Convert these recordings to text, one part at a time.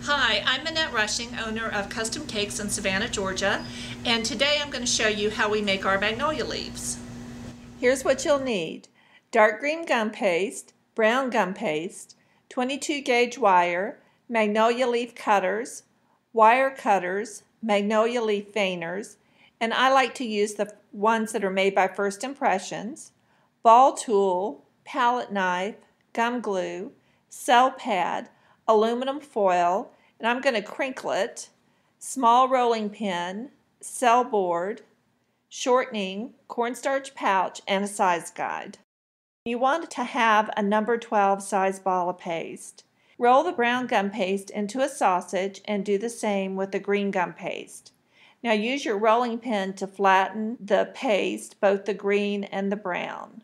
Hi, I'm Minette Rushing, owner of Custom Cakes in Savannah, Georgia, and today I'm going to show you how we make our magnolia leaves. Here's what you'll need: dark green gum paste, brown gum paste, 22 gauge wire, magnolia leaf cutters, wire cutters, magnolia leaf veiners, and I like to use the ones that are made by First Impressions, ball tool, palette knife, gum glue, cell pad, aluminum foil, and I'm going to crinkle it, small rolling pin, cell board, shortening, cornstarch pouch, and a size guide. You want to have a number 12 size ball of paste. Roll the brown gum paste into a sausage and do the same with the green gum paste. Now use your rolling pin to flatten the paste, both the green and the brown.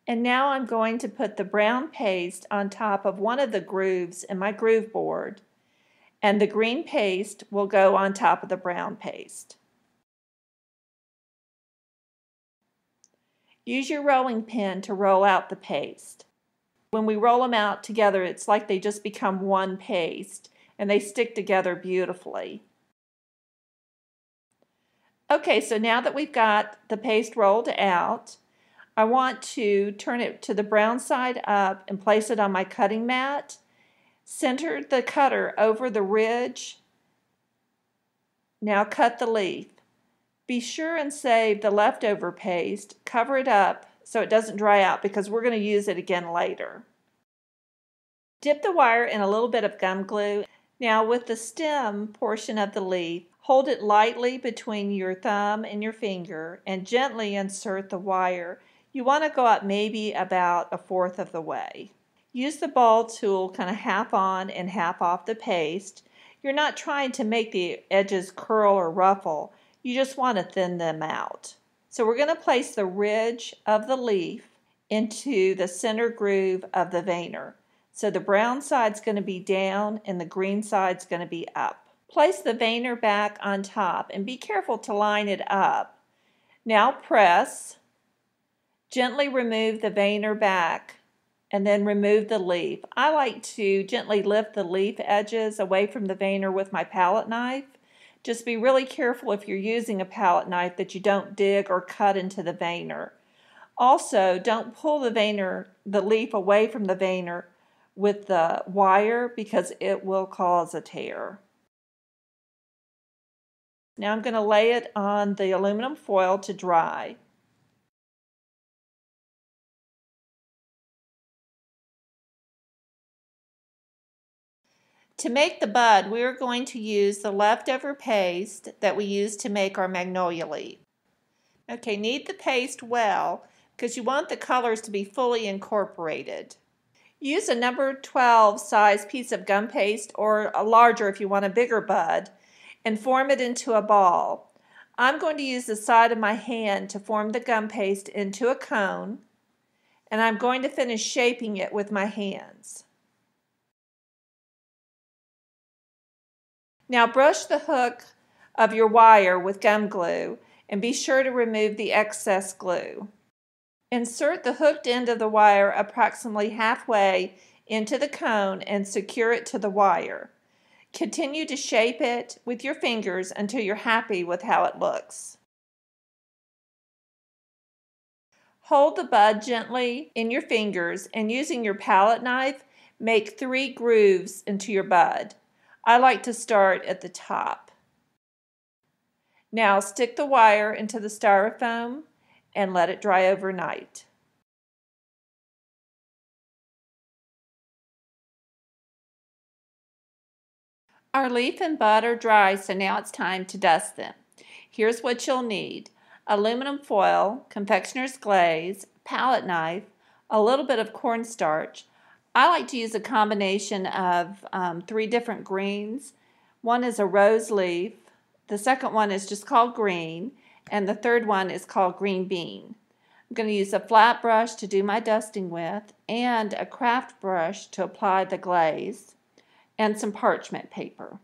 And now I'm going to put the brown paste on top of one of the grooves in my groove board, and the green paste will go on top of the brown paste. Use your rolling pin to roll out the paste. When we roll them out together, it's like they just become one paste, and they stick together beautifully. Okay, so now that we've got the paste rolled out, I want to turn it to the brown side up and place it on my cutting mat. Center the cutter over the ridge. Now cut the leaf. Be sure and save the leftover paste. Cover it up so it doesn't dry out because we're going to use it again later. Dip the wire in a little bit of gum glue. Now with the stem portion of the leaf, hold it lightly between your thumb and your finger and gently insert the wire. You want to go up maybe about 1/4 of the way. Use the ball tool kind of half on and half off the paste. You're not trying to make the edges curl or ruffle. You just want to thin them out. So we're going to place the ridge of the leaf into the center groove of the vayner. So the brown side's going to be down and the green side's going to be up. Place the vayner back on top and be careful to line it up. Now press. Gently remove the vayner back and then remove the leaf. I like to gently lift the leaf edges away from the vayner with my palette knife. Just be really careful if you're using a palette knife that you don't dig or cut into the vayner. Also, don't pull the leaf away from the vayner with the wire because it will cause a tear. Now I'm going to lay it on the aluminum foil to dry. To make the bud, we are going to use the leftover paste that we used to make our magnolia leaf. Okay, knead the paste well because you want the colors to be fully incorporated. Use a number 12 size piece of gum paste or a larger if you want a bigger bud and form it into a ball. I'm going to use the side of my hand to form the gum paste into a cone, and I'm going to finish shaping it with my hands. Now brush the hook of your wire with gum glue and be sure to remove the excess glue. Insert the hooked end of the wire approximately halfway into the cone and secure it to the wire. Continue to shape it with your fingers until you're happy with how it looks. Hold the bud gently in your fingers and using your palette knife, make 3 grooves into your bud. I like to start at the top. Now stick the wire into the styrofoam and let it dry overnight. Our leaf and bud are dry, so now it's time to dust them. Here's what you'll need: aluminum foil, confectioner's glaze, palette knife, a little bit of cornstarch. I like to use a combination of 3 different greens. One is a rose leaf, the second one is just called green, and the third one is called green bean. I'm going to use a flat brush to do my dusting with, and a craft brush to apply the glaze, and some parchment paper.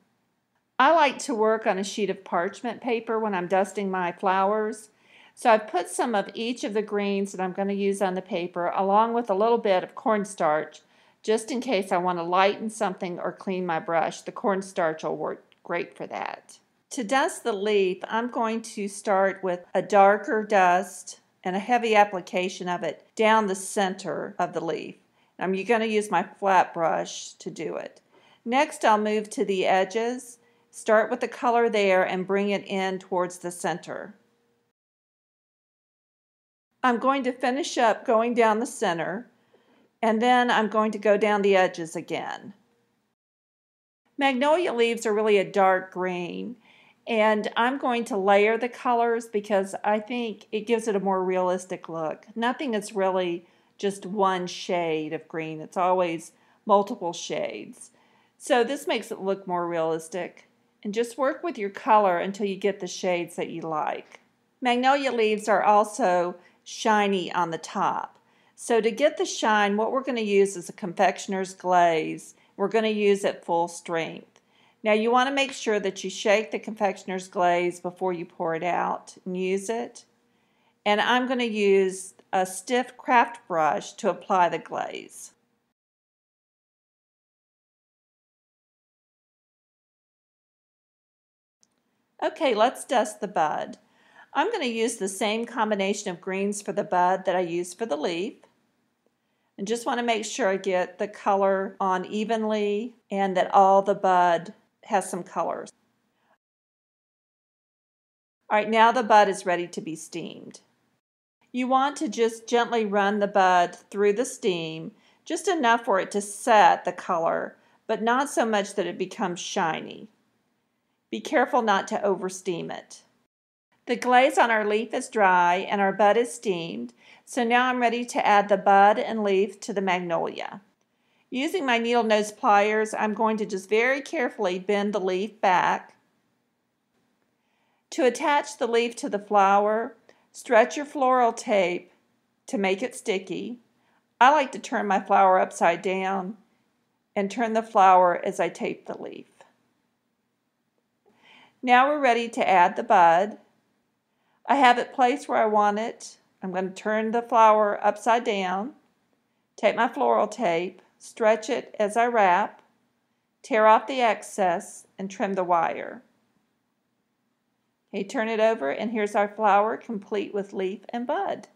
I like to work on a sheet of parchment paper when I'm dusting my flowers. So I've put some of each of the greens that I'm going to use on the paper along with a little bit of cornstarch just in case I want to lighten something or clean my brush. The cornstarch will work great for that. To dust the leaf, I'm going to start with a darker dust and a heavy application of it down the center of the leaf. I'm going to use my flat brush to do it. Next, I'll move to the edges, start with the color there and bring it in towards the center. I'm going to finish up going down the center, and then I'm going to go down the edges again. Magnolia leaves are really a dark green, and I'm going to layer the colors because I think it gives it a more realistic look. Nothing is really just one shade of green. It's always multiple shades. So this makes it look more realistic. And just work with your color until you get the shades that you like. Magnolia leaves are also shiny on the top. So to get the shine, what we're going to use is a confectioner's glaze. We're going to use it full strength. Now you want to make sure that you shake the confectioner's glaze before you pour it out and use it. And I'm going to use a stiff craft brush to apply the glaze. Okay, let's dust the bud. I'm going to use the same combination of greens for the bud that I used for the leaf. And just want to make sure I get the color on evenly and that all the bud has some colors. All right, now the bud is ready to be steamed. You want to just gently run the bud through the steam, just enough for it to set the color, but not so much that it becomes shiny. Be careful not to oversteam it. The glaze on our leaf is dry and our bud is steamed, so now I'm ready to add the bud and leaf to the magnolia. Using my needle nose pliers, I'm going to just very carefully bend the leaf back. To attach the leaf to the flower, stretch your floral tape to make it sticky. I like to turn my flower upside down and turn the flower as I tape the leaf. Now we're ready to add the bud. I have it placed where I want it. I'm going to turn the flower upside down, take my floral tape, stretch it as I wrap, tear off the excess, and trim the wire. Okay, turn it over, and here's our flower complete with leaf and bud.